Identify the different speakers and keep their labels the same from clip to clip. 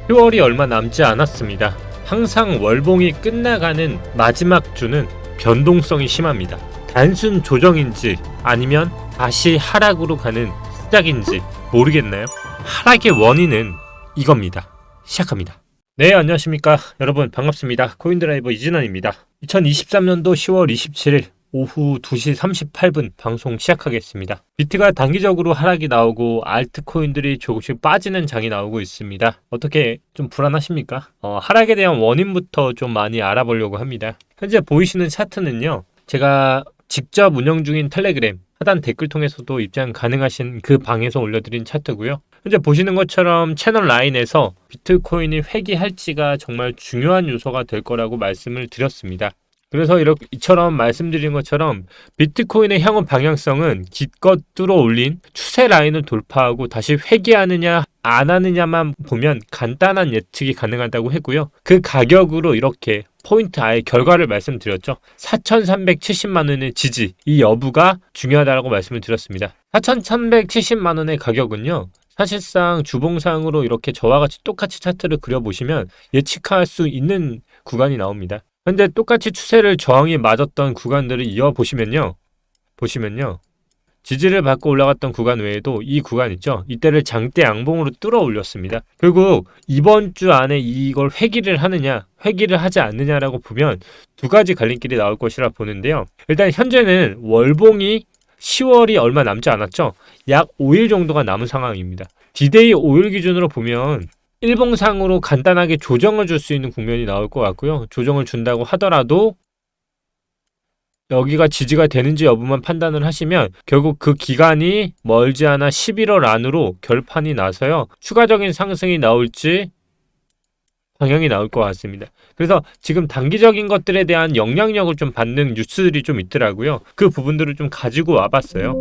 Speaker 1: 10월이 얼마 남지 않았습니다. 항상 월봉이 끝나가는 마지막 주는 변동성이 심합니다. 단순 조정인지 아니면 다시 하락으로 가는 시작인지 모르겠나요? 하락의 원인은 이겁니다. 시작합니다. 네, 안녕하십니까 여러분, 반갑습니다. 코인드라이버 이진원입니다. 2023년도 10월 27일 오후 2시 38분 방송 시작하겠습니다. 비트가 단기적으로 하락이 나오고 알트코인들이 조금씩 빠지는 장이 나오고 있습니다. 어떻게 좀 불안하십니까? 하락에 대한 원인부터 좀 많이 알아보려고 합니다. 현재 보이시는 차트는요, 제가 직접 운영 중인 텔레그램 하단 댓글 통해서도 입장 가능하신 그 방에서 올려드린 차트고요. 현재 보시는 것처럼 채널 라인에서 비트코인이 회귀할지가 정말 중요한 요소가 될 거라고 말씀을 드렸습니다. 그래서 이처럼 말씀드린 것처럼 비트코인의 향후 방향성은 기껏 뚫어 올린 추세 라인을 돌파하고 다시 회귀하느냐 안 하느냐만 보면 간단한 예측이 가능하다고 했고요. 그 가격으로 이렇게 포인트 아예 결과를 말씀드렸죠. 4,370만 원의 지지, 이 여부가 중요하다고 말씀을 드렸습니다. 4,370만 원의 가격은요, 사실상 주봉상으로 이렇게 저와 같이 똑같이 차트를 그려보시면 예측할 수 있는 구간이 나옵니다. 현재 똑같이 추세를 저항이 맞았던 구간들을 이어보시면요, 지지를 받고 올라갔던 구간 외에도 이 구간 있죠, 이때를 장대 양봉으로 뚫어 올렸습니다. 결국 이번 주 안에 이걸 회귀를 하느냐 회귀를 하지 않느냐라고 보면 두 가지 갈림길이 나올 것이라 보는데요. 일단 현재는 월봉이 10월이 얼마 남지 않았죠. 약 5일 정도가 남은 상황입니다. D-Day 5일 기준으로 보면 일봉상으로 간단하게 조정을 줄 수 있는 국면이 나올 것 같고요. 조정을 준다고 하더라도 여기가 지지가 되는지 여부만 판단을 하시면 결국 그 기간이 멀지 않아 11월 안으로 결판이 나서요, 추가적인 상승이 나올지 방향이 나올 것 같습니다. 그래서 지금 단기적인 것들에 대한 영향력을 좀 받는 뉴스들이 좀 있더라고요. 그 부분들을 좀 가지고 와봤어요.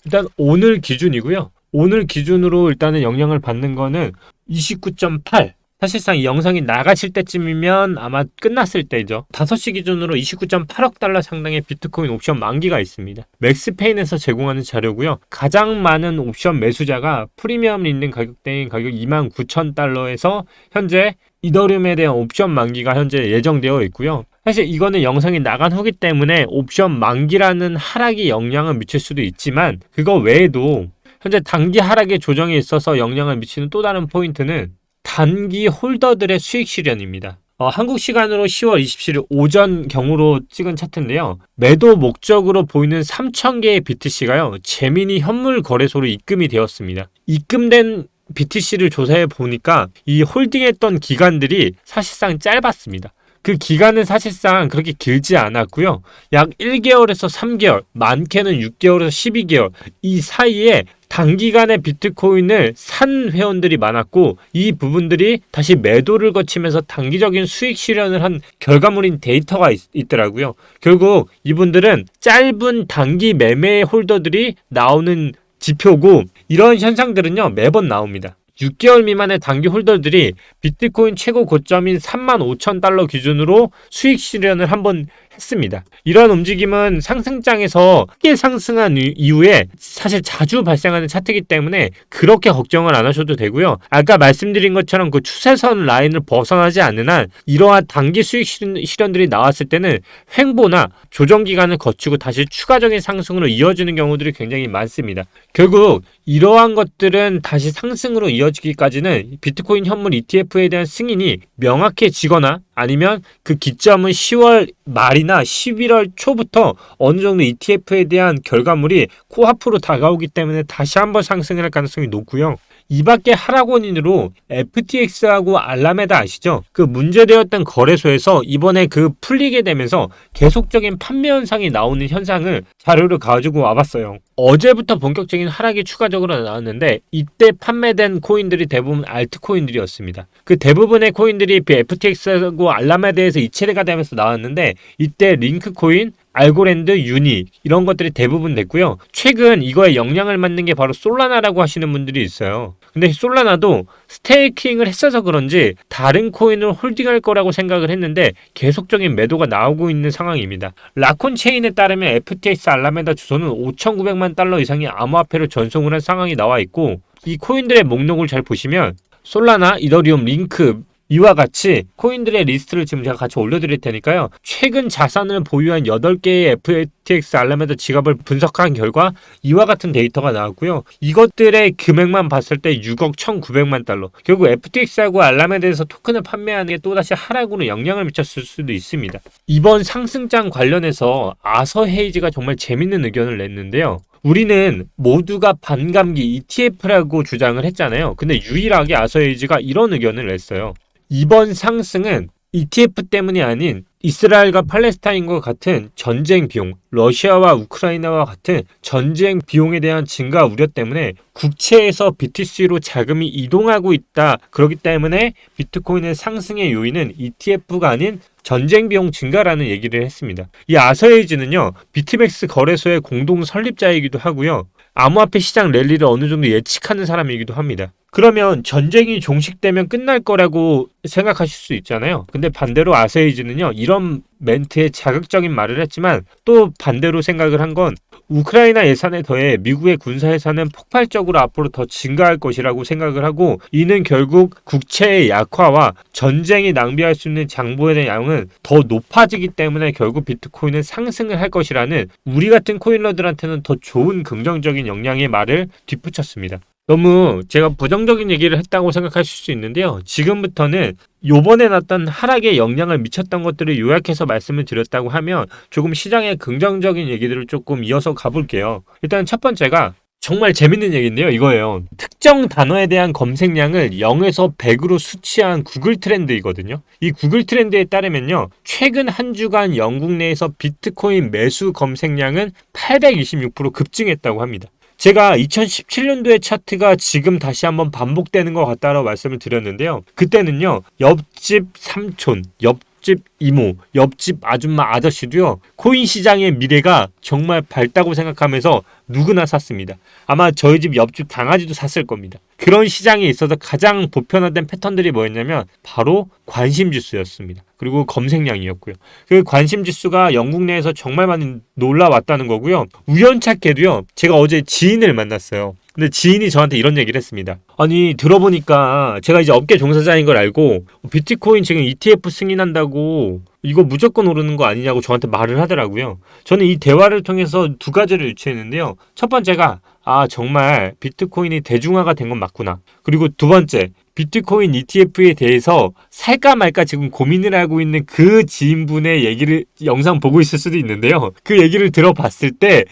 Speaker 1: 일단 오늘 기준이고요. 오늘 기준으로 일단은 영향을 받는 거는 29.8, 사실상 이 영상이 나가실 때쯤이면 아마 끝났을 때죠. 5시 기준으로 29.8억 달러 상당의 비트코인 옵션 만기가 있습니다. 맥스페인에서 제공하는 자료고요. 가장 많은 옵션 매수자가 프리미엄 있는 가격대인 가격 29,000달러에서 현재 이더리움에 대한 옵션 만기가 현재 예정되어 있고요. 사실 이거는 영상이 나간 후기 때문에 옵션 만기라는 하락이 영향을 미칠 수도 있지만, 그거 외에도 현재 단기 하락의 조정에 있어서 영향을 미치는 또 다른 포인트는 단기 홀더들의 수익 실현입니다. 한국 시간으로 10월 27일 오전 경으로 찍은 차트인데요. 매도 목적으로 보이는 3,000개의 BTC가요, 제미니 현물 거래소로 입금이 되었습니다. 입금된 BTC를 조사해 보니까 이 홀딩했던 기간들이 사실상 짧았습니다. 그 기간은 사실상 그렇게 길지 않았고요. 약 1개월에서 3개월, 많게는 6개월에서 12개월, 이 사이에 단기간에 비트코인을 산 회원들이 많았고, 이 부분들이 다시 매도를 거치면서 단기적인 수익 실현을 한 결과물인 데이터가 있더라고요. 결국 이분들은 짧은 단기 매매 홀더들이 나오는 지표고, 이런 현상들은요 매번 나옵니다. 6개월 미만의 단기 홀더들이 비트코인 최고 고점인 35,000달러 기준으로 수익 실현을 한번 했습니다. 이러한 움직임은 상승장에서 크게 상승한 이후에 사실 자주 발생하는 차트이기 때문에 그렇게 걱정을 안 하셔도 되고요. 아까 말씀드린 것처럼 그 추세선 라인을 벗어나지 않는 한 이러한 단기 수익 실현들이 나왔을 때는 횡보나 조정 기간을 거치고 다시 추가적인 상승으로 이어지는 경우들이 굉장히 많습니다. 결국 이러한 것들은 다시 상승으로 이어지기까지는 비트코인 현물 ETF에 대한 승인이 명확해지거나 아니면 그 기점은 10월 말이나 11월 초부터 어느 정도 ETF에 대한 결과물이 코앞으로 다가오기 때문에 다시 한번 상승을 할 가능성이 높고요. 이 밖에 하락 원인으로 FTX하고 알라메다 아시죠? 그 문제되었던 거래소에서 이번에 그 풀리게 되면서 계속적인 판매 현상이 나오는 현상을 자료를 가지고 와봤어요. 어제부터 본격적인 하락이 추가적으로 나왔는데, 이때 판매된 코인들이 대부분 알트코인들이었습니다. 그 대부분의 코인들이 FTX하고 알라메다에서 이체가 되면서 나왔는데, 이때 링크코인, 알고랜드, 유니 이런 것들이 대부분 됐고요. 최근 이거에 영향을 받는 게 바로 솔라나라고 하시는 분들이 있어요. 근데 솔라나도 스테이킹을 했어서 그런지 다른 코인을 홀딩할 거라고 생각을 했는데 계속적인 매도가 나오고 있는 상황입니다. 라콘 체인에 따르면 FTX 알라메다 주소는 5,900만 달러 이상의 암호화폐를 전송을 한 상황이 나와 있고, 이 코인들의 목록을 잘 보시면 솔라나, 이더리움, 링크 이와 같이 코인들의 리스트를 지금 제가 같이 올려드릴 테니까요. 최근 자산을 보유한 8개의 FTX 알라메다 지갑을 분석한 결과 이와 같은 데이터가 나왔고요. 이것들의 금액만 봤을 때 6억 1,900만 달러. 결국 FTX하고 알라메다에서 토큰을 판매하는 게 또다시 하락으로 영향을 미쳤을 수도 있습니다. 이번 상승장 관련해서 아서 헤이즈가 정말 재밌는 의견을 냈는데요. 우리는 모두가 반감기 ETF라고 주장을 했잖아요. 근데 유일하게 아서 헤이즈가 이런 의견을 냈어요. 이번 상승은 ETF 때문이 아닌 이스라엘과 팔레스타인과 같은 전쟁 비용, 러시아와 우크라이나와 같은 전쟁 비용에 대한 증가 우려 때문에 국채에서 BTC로 자금이 이동하고 있다. 그렇기 때문에 비트코인의 상승의 요인은 ETF가 아닌 전쟁 비용 증가라는 얘기를 했습니다. 이 아서헤이즈는요, 비트맥스 거래소의 공동 설립자이기도 하고요. 암호화폐 시장 랠리를 어느 정도 예측하는 사람이기도 합니다. 그러면 전쟁이 종식되면 끝날 거라고 생각하실 수 있잖아요. 근데 반대로 아서헤이즈는요, 이런 멘트에 자극적인 말을 했지만 또 반대로 생각을 한 건 우크라이나 예산에 더해 미국의 군사 예산은 폭발적으로 앞으로 더 증가할 것이라고 생각을 하고, 이는 결국 국채의 약화와 전쟁이 낭비할 수 있는 장부의 양은 더 높아지기 때문에 결국 비트코인은 상승을 할 것이라는 우리 같은 코인러들한테는 더 좋은 긍정적인 영향의 말을 뒷붙였습니다. 너무 제가 부정적인 얘기를 했다고 생각하실 수 있는데요. 지금부터는 요번에 났던 하락에 영향을 미쳤던 것들을 요약해서 말씀을 드렸다고 하면 조금 시장의 긍정적인 얘기들을 조금 이어서 가볼게요. 일단 첫 번째가 정말 재밌는 얘기인데요. 이거예요. 특정 단어에 대한 검색량을 0에서 100으로 수치한 구글 트렌드이거든요. 이 구글 트렌드에 따르면요, 최근 한 주간 영국 내에서 비트코인 매수 검색량은 826% 급증했다고 합니다. 제가 2017년도의 차트가 지금 다시 한번 반복되는 것 같다라고 말씀을 드렸는데요. 그때는요, 옆집 삼촌, 옆집 이모, 옆집 아줌마 아저씨도요, 코인 시장의 미래가 정말 밝다고 생각하면서 누구나 샀습니다. 아마 저희 집 옆집 강아지도 샀을 겁니다. 그런 시장에 있어서 가장 보편화된 패턴들이 뭐였냐면 바로 관심지수였습니다. 그리고 검색량이었고요. 그 관심지수가 영국 내에서 정말 많이 놀라왔다는 거고요. 우연찮게도요, 제가 어제 지인을 만났어요. 근데 지인이 저한테 이런 얘기를 했습니다. 아니, 들어보니까 제가 이제 업계 종사자인 걸 알고 비트코인 지금 ETF 승인한다고 이거 무조건 오르는 거 아니냐고 저한테 말을 하더라고요. 저는 이 대화를 통해서 두 가지를 유추했는데요. 첫 번째가 정말 비트코인이 대중화가 된 건 맞구나. 그리고 두 번째, 비트코인 ETF에 대해서 살까 말까 지금 고민을 하고 있는 그 지인분의 얘기를 영상 보고 있을 수도 있는데요. 그 얘기를 들어봤을 때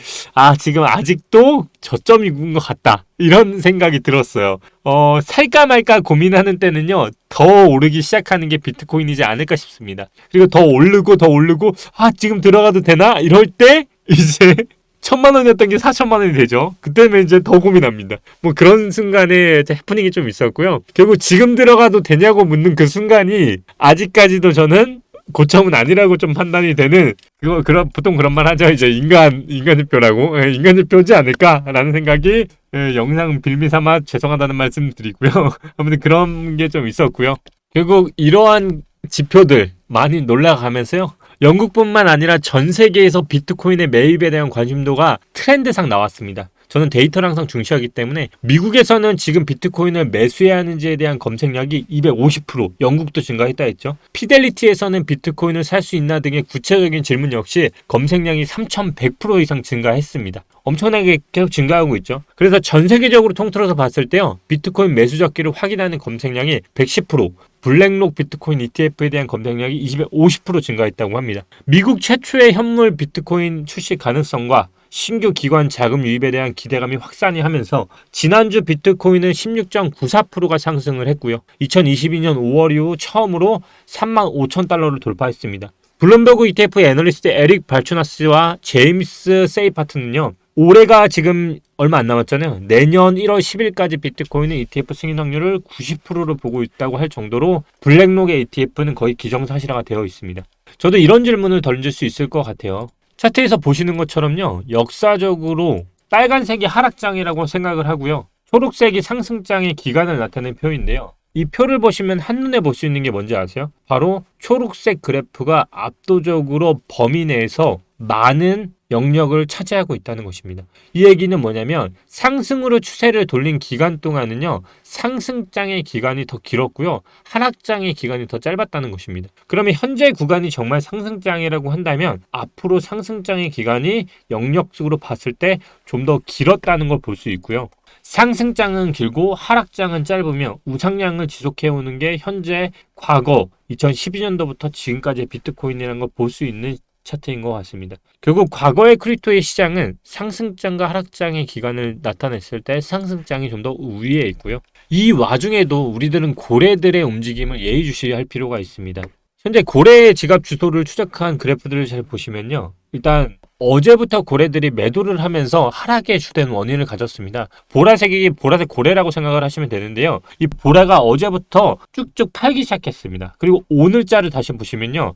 Speaker 1: 지금 아직도 저점인 것 같다, 이런 생각이 들었어요. 살까 말까 고민하는 때는요, 더 오르기 시작하는 게 비트코인이지 않을까 싶습니다. 그리고 더 오르고 지금 들어가도 되나? 이럴 때 이제 1,000만 원이었던 게 4,000만 원이 되죠. 그때는 이제 더 고민합니다. 뭐 그런 순간에 해프닝이 좀 있었고요. 결국 지금 들어가도 되냐고 묻는 그 순간이 아직까지도 저는 고점은 아니라고 좀 판단이 되는, 보통 그런 말 하죠. 이제 인간지표라고. 인간지표지 않을까라는 생각이, 영상 빌미 삼아 죄송하다는 말씀 드리고요. 아무튼 그런 게 좀 있었고요. 결국 이러한 지표들 많이 놀라가면서요, 영국뿐만 아니라 전 세계에서 비트코인의 매입에 대한 관심도가 트렌드상 나왔습니다. 저는 데이터를 항상 중시하기 때문에 미국에서는 지금 비트코인을 매수해야 하는지에 대한 검색량이 250%, 영국도 증가했다 했죠. 피델리티에서는 비트코인을 살 수 있나 등의 구체적인 질문 역시 검색량이 3,100% 이상 증가했습니다. 엄청나게 계속 증가하고 있죠. 그래서 전 세계적으로 통틀어서 봤을 때요, 비트코인 매수 적기를 확인하는 검색량이 110%, 블랙록 비트코인 ETF에 대한 검색량이 250% 증가했다고 합니다. 미국 최초의 현물 비트코인 출시 가능성과 신규 기관 자금 유입에 대한 기대감이 확산이 하면서 지난주 비트코인은 16.94%가 상승을 했고요. 2022년 5월 이후 처음으로 35,000달러를 돌파했습니다. 블룸버그 ETF 애널리스트 에릭 발추나스와 제임스 세이파트는요, 올해가 지금 얼마 안 남았잖아요. 내년 1월 10일까지 비트코인은 ETF 승인 확률을 90%로 보고 있다고 할 정도로 블랙록의 ETF는 거의 기정사실화가 되어 있습니다. 저도 이런 질문을 던질 수 있을 것 같아요. 차트에서 보시는 것처럼요, 역사적으로 빨간색이 하락장이라고 생각을 하고요, 초록색이 상승장의 기간을 나타낸 표인데요. 이 표를 보시면 한눈에 볼 수 있는 게 뭔지 아세요? 바로 초록색 그래프가 압도적으로 범위 내에서 많은 영역을 차지하고 있다는 것입니다. 이 얘기는 뭐냐면 상승으로 추세를 돌린 기간 동안은요, 상승장의 기간이 더 길었고요, 하락장의 기간이 더 짧았다는 것입니다. 그러면 현재 구간이 정말 상승장이라고 한다면 앞으로 상승장의 기간이 영역적으로 봤을 때 좀 더 길었다는 걸 볼 수 있고요. 상승장은 길고 하락장은 짧으며 우상향을 지속해오는 게 현재 과거 2012년도부터 지금까지의 비트코인이라는 걸 볼 수 있는 차트인 것 같습니다. 결국 과거의 크립토의 시장은 상승장과 하락장의 기간을 나타냈을 때 상승장이 좀 더 우위에 있고요. 이 와중에도 우리들은 고래들의 움직임을 예의주시해야 할 필요가 있습니다. 현재 고래의 지갑 주소를 추적한 그래프들을 잘 보시면요, 일단 어제부터 고래들이 매도를 하면서 하락의 주된 원인을 가졌습니다. 보라색이 보라색 고래라고 생각을 하시면 되는데요, 이 보라가 어제부터 쭉쭉 팔기 시작했습니다. 그리고 오늘자를 다시 보시면요,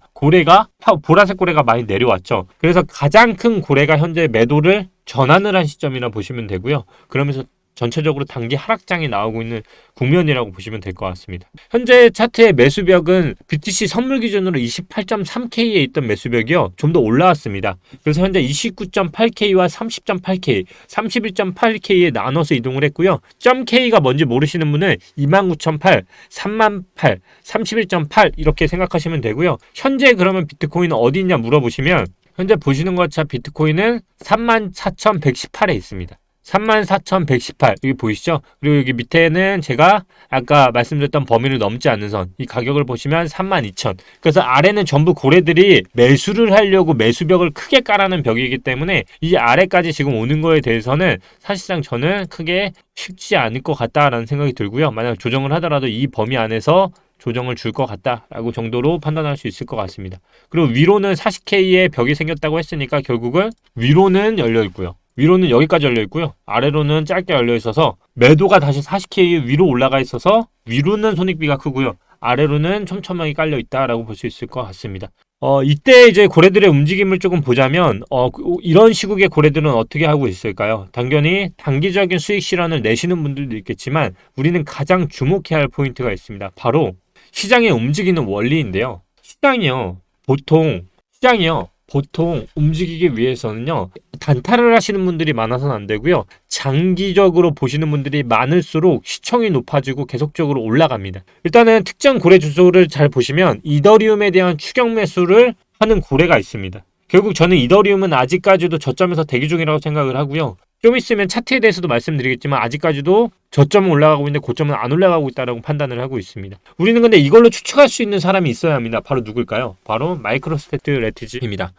Speaker 1: 보라색 고래가 많이 내려왔죠. 그래서 가장 큰 고래가 현재 매도를 전환을 한 시점이라 보시면 되고요. 그러면서 전체적으로 단기 하락장이 나오고 있는 국면이라고 보시면 될 것 같습니다. 현재 차트의 매수벽은 BTC 선물 기준으로 28.3K에 있던 매수벽이요, 좀 더 올라왔습니다. 그래서 현재 29.8K와 30.8K, 31.8K에 나눠서 이동을 했고요. .K가 뭔지 모르시는 분은 29,008, 38,000, 31.8 이렇게 생각하시면 되고요. 현재 그러면 비트코인은 어디 있냐 물어보시면, 현재 보시는 것처럼 비트코인은 34,118에 있습니다. 34,118 여기 보이시죠? 그리고 여기 밑에는 제가 아까 말씀드렸던 범위를 넘지 않는 선, 이 가격을 보시면 32,000. 그래서 아래는 전부 고래들이 매수를 하려고 매수벽을 크게 깔아놓은 벽이기 때문에 이 아래까지 지금 오는 거에 대해서는 사실상 저는 크게 쉽지 않을 것 같다라는 생각이 들고요. 만약 조정을 하더라도 이 범위 안에서 조정을 줄 것 같다라고 정도로 판단할 수 있을 것 같습니다. 그리고 위로는 40K의 벽이 생겼다고 했으니까 결국은 위로는 열려 있고요. 위로는 여기까지 열려 있고요. 아래로는 짧게 열려 있어서 매도가 다시 40K 위로 올라가 있어서 위로는 손익비가 크고요. 아래로는 촘촘하게 깔려 있다라고 볼 수 있을 것 같습니다. 이때 이제 고래들의 움직임을 조금 보자면 이런 시국의 고래들은 어떻게 하고 있을까요? 당연히 단기적인 수익 실현을 내시는 분들도 있겠지만 우리는 가장 주목해야 할 포인트가 있습니다. 바로 시장의 움직이는 원리인데요. 시장이요, 보통 움직이기 위해서는요, 단타를 하시는 분들이 많아서는 안 되고요, 장기적으로 보시는 분들이 많을수록 시총이 높아지고 계속적으로 올라갑니다. 일단은 특정 고래 주소를 잘 보시면 이더리움에 대한 추격 매수를 하는 고래가 있습니다. 결국 저는 이더리움은 아직까지도 저점에서 대기 중이라고 생각을 하고요. 좀 있으면 차트에 대해서도 말씀드리겠지만 아직까지도 저점은 올라가고 있는데 고점은 안 올라가고 있다고 판단을 하고 있습니다. 우리는 근데 이걸로 추측할 수 있는 사람이 있어야 합니다. 바로 누굴까요? 바로 마이크로스트래트 레티지입니다.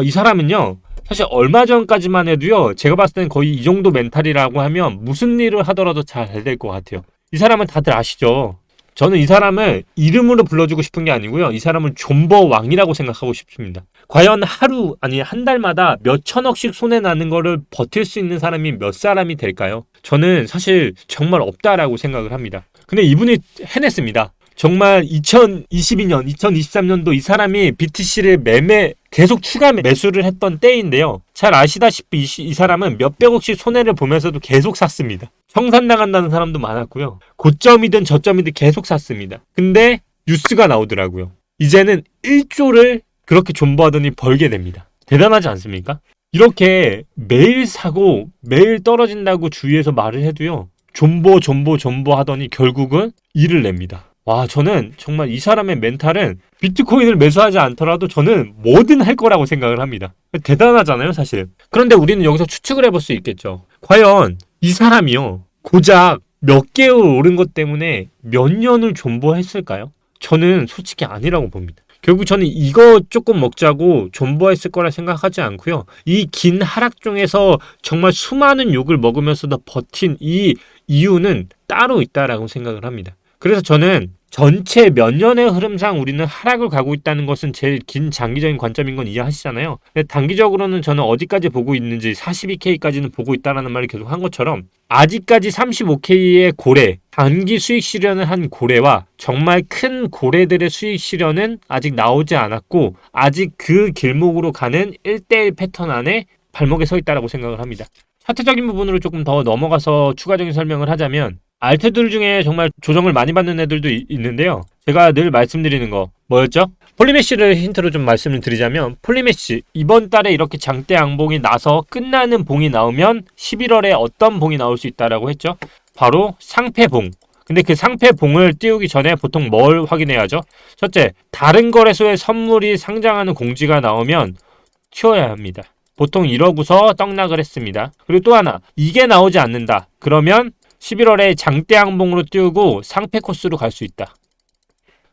Speaker 1: 이 사람은요, 사실 얼마 전까지만 해도요, 제가 봤을 때는 거의 이 정도 멘탈이라고 하면 무슨 일을 하더라도 잘 될 것 같아요. 이 사람은 다들 아시죠? 저는 이 사람을 이름으로 불러주고 싶은 게 아니고요, 이 사람은 존버 왕이라고 생각하고 싶습니다. 과연 하루, 아니 한 달마다 몇 천억씩 손해나는 거를 버틸 수 있는 사람이 몇 사람이 될까요? 저는 사실 정말 없다라고 생각을 합니다. 근데 이분이 해냈습니다. 정말 2022년, 2023년도 이 사람이 BTC를 계속 추가 매수를 했던 때인데요. 잘 아시다시피 이 사람은 몇백억씩 손해를 보면서도 계속 샀습니다. 청산당한다는 사람도 많았고요. 고점이든 저점이든 계속 샀습니다. 근데 뉴스가 나오더라고요. 이제는 1조를 그렇게 존버하더니 벌게 됩니다. 대단하지 않습니까? 이렇게 매일 사고 매일 떨어진다고 주위에서 말을 해도요, 존버 하더니 결국은 일을 냅니다. 와, 저는 정말 이 사람의 멘탈은 비트코인을 매수하지 않더라도 저는 뭐든 할 거라고 생각을 합니다. 대단하잖아요, 사실. 그런데 우리는 여기서 추측을 해볼 수 있겠죠. 과연 이 사람이요, 고작 몇 개월 오른 것 때문에 몇 년을 존버했을까요? 저는 솔직히 아니라고 봅니다. 결국 저는 이거 조금 먹자고 존버했을 거라 생각하지 않고요, 이 긴 하락 중에서 정말 수많은 욕을 먹으면서도 버틴 이 이유는 따로 있다라고 생각을 합니다. 그래서 저는 전체 몇 년의 흐름상 우리는 하락을 가고 있다는 것은 제일 긴 장기적인 관점인 건 이해하시잖아요. 근데 단기적으로는 저는 어디까지 보고 있는지 42K까지는 보고 있다는 말을 계속 한 것처럼 아직까지 35K의 고래, 단기 수익 실현을 한 고래와 정말 큰 고래들의 수익 실현은 아직 나오지 않았고 아직 그 길목으로 가는 1대1 패턴 안에 발목에 서 있다고 생각을 합니다. 차트적인 부분으로 조금 더 넘어가서 추가적인 설명을 하자면, 알트들 중에 정말 조정을 많이 받는 애들도 있는데요. 제가 늘 말씀드리는 거 뭐였죠? 폴리메쉬를 힌트로 좀 말씀을 드리자면, 폴리메쉬 이번 달에 이렇게 장대 양봉이 나서 끝나는 봉이 나오면 11월에 어떤 봉이 나올 수 있다라고 했죠. 바로 상패봉. 근데 그 상패봉을 띄우기 전에 보통 뭘 확인해야죠? 첫째, 다른 거래소에 선물이 상장하는 공지가 나오면 튀어야 합니다. 보통 이러고서 떡락을 했습니다. 그리고 또 하나, 이게 나오지 않는다. 그러면 11월에 장대 양봉으로 띄우고 상패 코스로 갈 수 있다.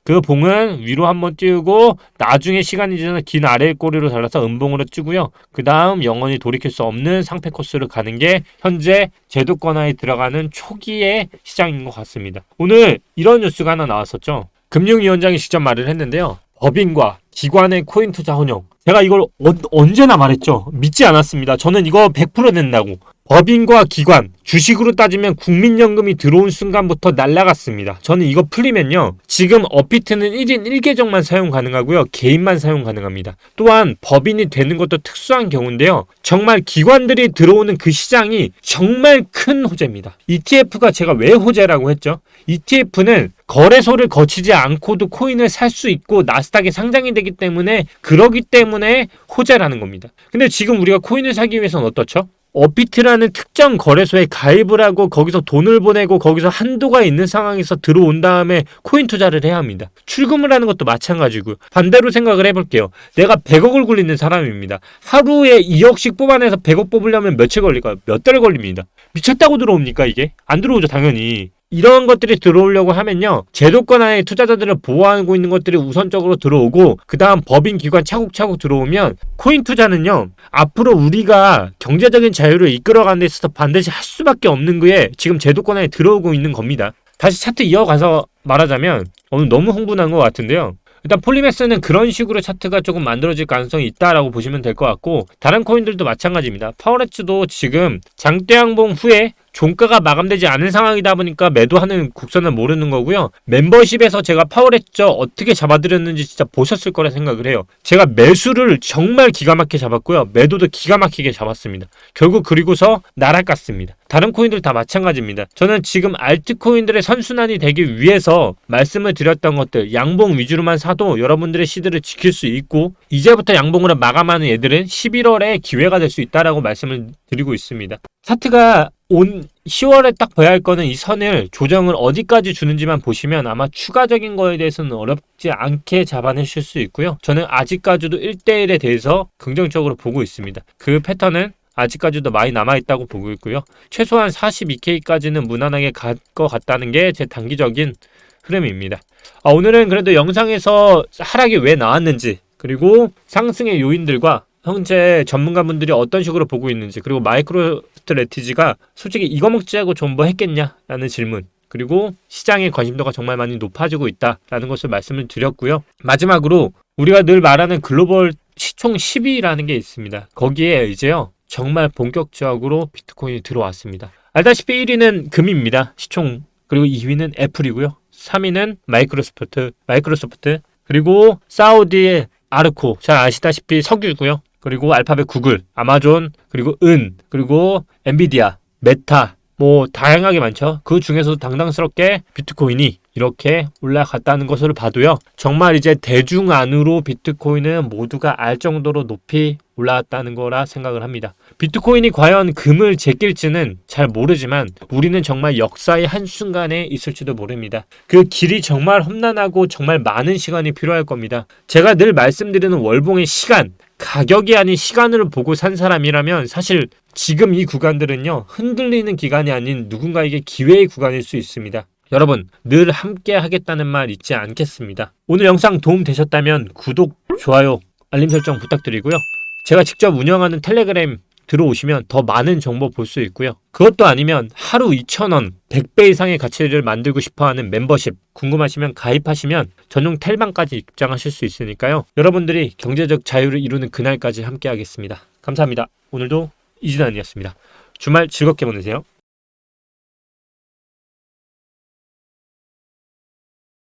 Speaker 1: 그 봉은 위로 한번 띄우고 나중에 시간이 지나서 긴 아래 꼬리로 잘라서 음봉으로 찌고요. 그 다음 영원히 돌이킬 수 없는 상패 코스를 가는 게 현재 제도권화에 들어가는 초기의 시장인 것 같습니다. 오늘 이런 뉴스가 하나 나왔었죠. 금융위원장이 직접 말을 했는데요. 법인과 기관의 코인 투자 혼용. 제가 이걸 언제나 말했죠. 믿지 않았습니다. 저는 이거 100% 된다고. 법인과 기관, 주식으로 따지면 국민연금이 들어온 순간부터 날라갔습니다. 저는 이거 풀리면요. 지금 업비트는 1인 1계정만 사용 가능하고요. 개인만 사용 가능합니다. 또한 법인이 되는 것도 특수한 경우인데요. 정말 기관들이 들어오는 그 시장이 정말 큰 호재입니다. ETF가 제가 왜 호재라고 했죠? ETF는 거래소를 거치지 않고도 코인을 살 수 있고 나스닥에 상장이 되기 때문에 그러기 때문에 호재라는 겁니다. 근데 지금 우리가 코인을 사기 위해서는 어떻죠? 업비트라는 특정 거래소에 가입을 하고 거기서 돈을 보내고 거기서 한도가 있는 상황에서 들어온 다음에 코인 투자를 해야 합니다. 출금을 하는 것도 마찬가지고 반대로 생각을 해볼게요. 내가 100억을 굴리는 사람입니다. 하루에 2억씩 뽑아내서 100억 뽑으려면 며칠 걸릴까요? 몇 달 걸립니다. 미쳤다고 들어옵니까 이게? 안 들어오죠 당연히. 이런 것들이 들어오려고 하면요. 제도권하에 투자자들을 보호하고 있는 것들이 우선적으로 들어오고 그 다음 법인 기관 차곡차곡 들어오면 코인 투자는요. 앞으로 우리가 경제적인 자유를 이끌어가는 데 있어서 반드시 할 수밖에 없는 게 지금 제도권하에 들어오고 있는 겁니다. 다시 차트 이어가서 말하자면 오늘 너무 흥분한 것 같은데요. 일단 폴리메스는 그런 식으로 차트가 조금 만들어질 가능성이 있다라고 보시면 될 것 같고 다른 코인들도 마찬가지입니다. 파워레츠도 지금 장대 양봉 후에 종가가 마감되지 않은 상황이다 보니까 매도하는 국선을 모르는 거고요. 멤버십에서 제가 파워레츠 어떻게 잡아드렸는지 진짜 보셨을 거라 생각을 해요. 제가 매수를 정말 기가 막히게 잡았고요. 매도도 기가 막히게 잡았습니다. 결국 그리고서 날아갔습니다. 다른 코인들 다 마찬가지입니다. 저는 지금 알트코인들의 선순환이 되기 위해서 말씀을 드렸던 것들 양봉 위주로만 사도 여러분들의 시드를 지킬 수 있고 이제부터 양봉으로 마감하는 애들은 11월에 기회가 될 수 있다라고 말씀을 드리고 있습니다. 차트가 온 10월에 딱 봐야 할 거는 이 선을 조정을 어디까지 주는지만 보시면 아마 추가적인 거에 대해서는 어렵지 않게 잡아내실 수 있고요. 저는 아직까지도 1대1에 대해서 긍정적으로 보고 있습니다. 그 패턴은 아직까지도 많이 남아있다고 보고 있고요. 최소한 42K까지는 무난하게 갈 것 같다는 게 제 단기적인 흐름입니다. 오늘은 그래도 영상에서 하락이 왜 나왔는지 그리고 상승의 요인들과 현재 전문가분들이 어떤 식으로 보고 있는지 그리고 마이크로 스트래티지가 솔직히 이거 먹지 하고 존버 했겠냐 라는 질문 그리고 시장의 관심도가 정말 많이 높아지고 있다라는 것을 말씀을 드렸고요. 마지막으로 우리가 늘 말하는 글로벌 시총 10위라는 게 있습니다. 거기에 이제요 정말 본격적으로 비트코인이 들어왔습니다. 알다시피 1위는 금입니다. 시총. 그리고 2위는 애플이고요. 3위는 마이크로소프트 그리고 사우디의 아르코 잘 아시다시피 석유고요. 그리고 알파벳 구글, 아마존, 그리고 그리고 엔비디아, 메타 뭐 다양하게 많죠. 그 중에서도 당당스럽게 비트코인이 이렇게 올라갔다는 것을 봐도요. 정말 이제 대중 안으로 비트코인은 모두가 알 정도로 높이 올라왔다는 거라 생각을 합니다. 비트코인이 과연 금을 제낄지는 잘 모르지만 우리는 정말 역사의 한순간에 있을지도 모릅니다. 그 길이 정말 험난하고 정말 많은 시간이 필요할 겁니다. 제가 늘 말씀드리는 월봉의 시간, 가격이 아닌 시간으로 보고 산 사람이라면 사실 지금 이 구간들은요. 흔들리는 기간이 아닌 누군가에게 기회의 구간일 수 있습니다. 여러분 늘 함께 하겠다는 말 잊지 않겠습니다. 오늘 영상 도움 되셨다면 구독, 좋아요, 알림 설정 부탁드리고요. 제가 직접 운영하는 텔레그램 들어오시면 더 많은 정보 볼 수 있고요. 그것도 아니면 하루 2,000원 100배 이상의 가치를 만들고 싶어하는 멤버십 궁금하시면 가입하시면 전용 텔방까지 입장하실 수 있으니까요. 여러분들이 경제적 자유를 이루는 그날까지 함께 하겠습니다. 감사합니다. 오늘도 이진환이었습니다. 주말 즐겁게 보내세요.